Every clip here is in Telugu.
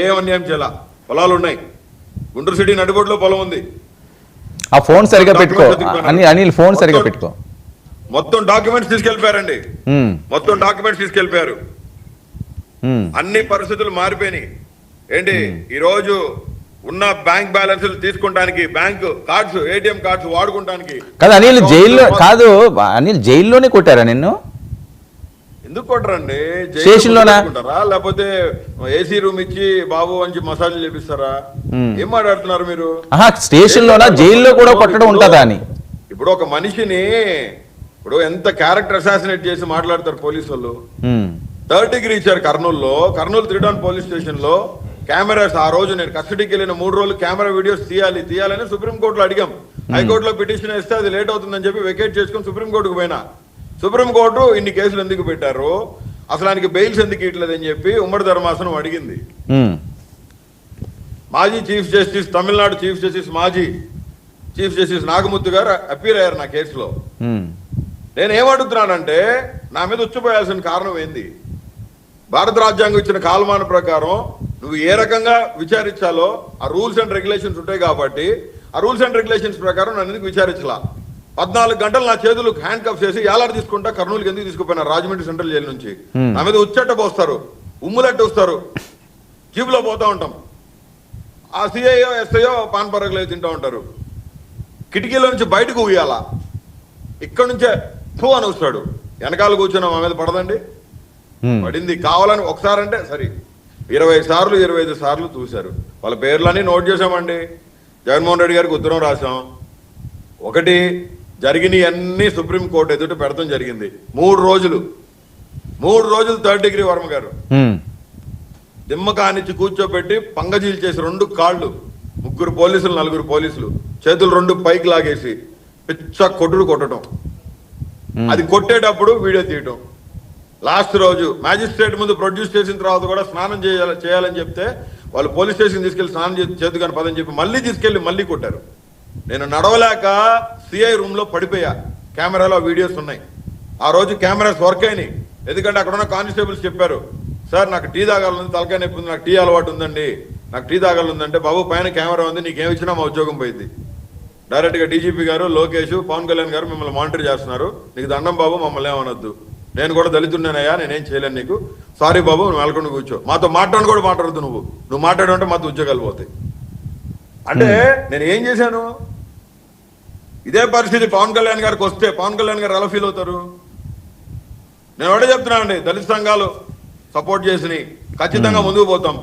ఏం అన్యాయం చేయాల పొలాలు ఉన్నాయి. గుంటూరు సిటీ నడిబొడ్లో పొలం ఉంది. ఆ ఫోన్ సరిగా పెట్టుకో అనిల్, ఫోన్ సరిగా పెట్టుకో. మొత్తం డాక్యుమెంట్స్ తీసుకెళ్లిపోయారండి. మొత్తం డాక్యుమెంట్స్ తీసుకెళ్లిపోయారు. అన్ని పరిస్థితులు మారిపోయినాయి. ఏంటి ఈ రోజు ఉన్న బ్యాంక్ బ్యాలెన్స్ తీసుకుంటానికి, బ్యాంక్ కార్డ్స్, ఏటీఎం కార్డ్స్ వాడుకుంటానికి కాదు అనిల్ జైల్లో, కాదు అనిల్ జైల్లోనే కొట్టారా నిన్ను? ఎందుకు కొట్టరండి? స్టేషన్లోనా లేకపోతే ఏసీ రూమ్ ఇచ్చి బాబు అని మసాజ్ చేపిస్తారా? ఏం మాట్లాడుతున్నారు మీరు? స్టేషన్ లోనా జైల్లో కూడా కొట్టడం ఉంటుందా అని? ఇప్పుడు ఒక మనిషిని ఇప్పుడు ఎంత క్యారెక్టర్ అసాసినేట్ చేసి మాట్లాడతారు పోలీసు వాళ్ళు. 3rd డిగ్రీ ఇచ్చారు కర్నూలులో. కర్నూలు 3 టౌన్ పోలీస్ స్టేషన్ లో కెమెరాస్, ఆ రోజు నేను కస్టడీకి వెళ్ళిన 3 రోజులు కెమెరా వీడియోస్ తీయాలని సుప్రీంకోర్టులో అడిగాం. హైకోర్టులో పిటిషన్ ఇస్తే అది లేట్ అవుతుందని చెప్పి వెకేట్ చేసుకుని సుప్రీంకోర్టుకు పోయినా. సుప్రీంకోర్టు ఇన్ని కేసులు ఎందుకు పెట్టారు, అసలు ఆయనకి బెయిల్స్ ఎందుకు ఇట్లేదని చెప్పి ఉమ్మడి ధర్మాసనం అడిగింది. మాజీ chief justice, Tamil Nadu chief justice, మాజీ చీఫ్ జస్టిస్ నాగముత్తు గారు అప్పీల్ అయ్యారు నా కేసులో. నేను ఏమడుగుతున్నానంటే, నా మీద ఉచ్చిపోయాల్సిన కారణం ఏంది? భారత రాజ్యాంగం ఇచ్చిన కాలమాన ప్రకారం నువ్వు ఏ రకంగా విచారించాలో ఆ రూల్స్ అండ్ రెగ్యులేషన్స్ ఉంటాయి కాబట్టి ఆ రూల్స్ అండ్ రెగ్యులేషన్స్ ప్రకారం నన్ను ఎందుకు విచారించలా? 14 గంటలు నా చేతులు హ్యాండ్ కఫ్ చేసి ఏలాడు తీసుకుంటా కర్నూలుకి ఎందుకు తీసుకుపోయినా రాజమండ్రి సెంట్రల్ జైలు నుంచి. నా మీద ఉచ్చట్ట పోస్తారు, ఉమ్ములట్టు వస్తారు, జీబులో పోతా ఉంటాం. ఆ సిఐఓ ఎస్ఐఓ పాన్ పరగలేదు తింటూ ఉంటారు. కిటికీలో నుంచి బయటకు ఊయాలా, ఇక్కడ నుంచే ఫూ అని వస్తాడు. వెనకాల కూర్చొని మా మీద పడదండి? పడింది. కావాలని ఒకసారి అంటే సరే 20 సార్లు 25 సార్లు చూశారు. వాళ్ళ పేర్లన్నీ నోట్ చేశామండి. జగన్మోహన్ రెడ్డి గారికి ఉత్తరం రాశాం. ఒకటి జరిగినవి అన్ని సుప్రీంకోర్టు ఎదుట పెడతాం జరిగింది. 3 రోజులు 3rd డిగ్రీ వర్మ గారు దిమ్మ కానిచ్చి కూర్చోబెట్టి పంగజీలు చేసి 2 కాళ్ళు, 3 పోలీసులు 4 పోలీసులు చేతులు 2 పైకి లాగేసి పిచ్చ కొట్టడం. అది కొట్టేటప్పుడు వీడియో తీయటం. లాస్ట్ రోజు మ్యాజిస్ట్రేట్ ముందు ప్రొడ్యూస్ చేసిన తర్వాత కూడా స్నానం చేయాలని చెప్తే వాళ్ళు పోలీస్ స్టేషన్ తీసుకెళ్లి స్నానం చేతి కానీ పదని చెప్పి మళ్ళీ తీసుకెళ్లి మళ్ళీ కొట్టారు. నేను నడవలేక సిఐ రూమ్ లో పడిపోయా. కెమెరాలో వీడియోస్ ఉన్నాయి. ఆ రోజు కెమెరాస్ వర్క్ అయినాయి. ఎందుకంటే అక్కడ ఉన్న కానిస్టేబుల్స్ చెప్పారు, సార్ నాకు టీ తాగాలని తలకాయ నొప్పి ఉంది, నాకు టీ అలవాటు ఉందండి, నాకు టీ తాగాలందంటే, బాబు పైన కెమెరా ఉంది, నీకేమిచ్చినా మా ఉద్యోగం పోయింది. డైరెక్ట్ గా డీజీపీ గారు, లోకేష్, పవన్ కళ్యాణ్ గారు మిమ్మల్ని మానిటర్ చేస్తున్నారు, నీకు దండం బాబు, మమ్మల్ని ఏమనొద్దు, నేను కూడా దళితున్నానయ్యా, నేనేం చేయలేను నీకు, సారీ బాబు నువ్వు వెళ్ళకుండా కూర్చో, మాతో మాట్లాడి కూడా మాట్లాడద్దు, నువ్వు మాట్లాడంటే మాతో ఉద్యోగాలు పోతాయి. అంటే నేను ఏం చేశాను? ఇదే పరిస్థితి పవన్ కళ్యాణ్ గారికి వస్తే పవన్ కళ్యాణ్ గారు ఎలా ఫీల్ అవుతారు? నేను ఒకటే చెప్తున్నానండి, దళిత సంఘాలు సపోర్ట్ చేసి ఖచ్చితంగా ముందుకు పోతాం.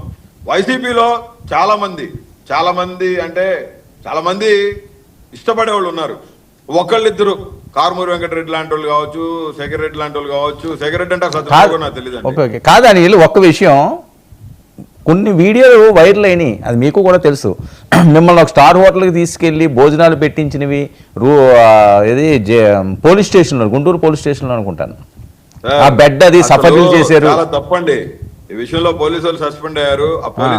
వైసీపీలో చాలా మంది ఇష్టపడే వాళ్ళు ఉన్నారు. ఒకళ్ళిద్దరు కారుమూరి వెంకటరెడ్డి లాంటి వాళ్ళు కావచ్చు, శేఖర్ రెడ్డి లాంటి వాళ్ళు కావచ్చు. శేఖర్ రెడ్డి అంటే సత్యం నాకు తెలియదు. కాదని ఒక్క విషయం, కొన్ని వీడియోలు వైరల్ అయినాయి, అది మీకు కూడా తెలుసు. మిమ్మల్ని ఒక స్టార్ హోటల్కి తీసుకెళ్లి భోజనాలు పెట్టించినవి పోలీస్ స్టేషన్లో, గుంటూరు పోలీస్ స్టేషన్లో అనుకుంటాను. ఆ బెడ్ అది సఫలీలు చేశారు. చాలా తప్పండి. ఈ విషయంలో పోలీసులు సస్పెండ్ అయ్యారు. ఆ పోలీసు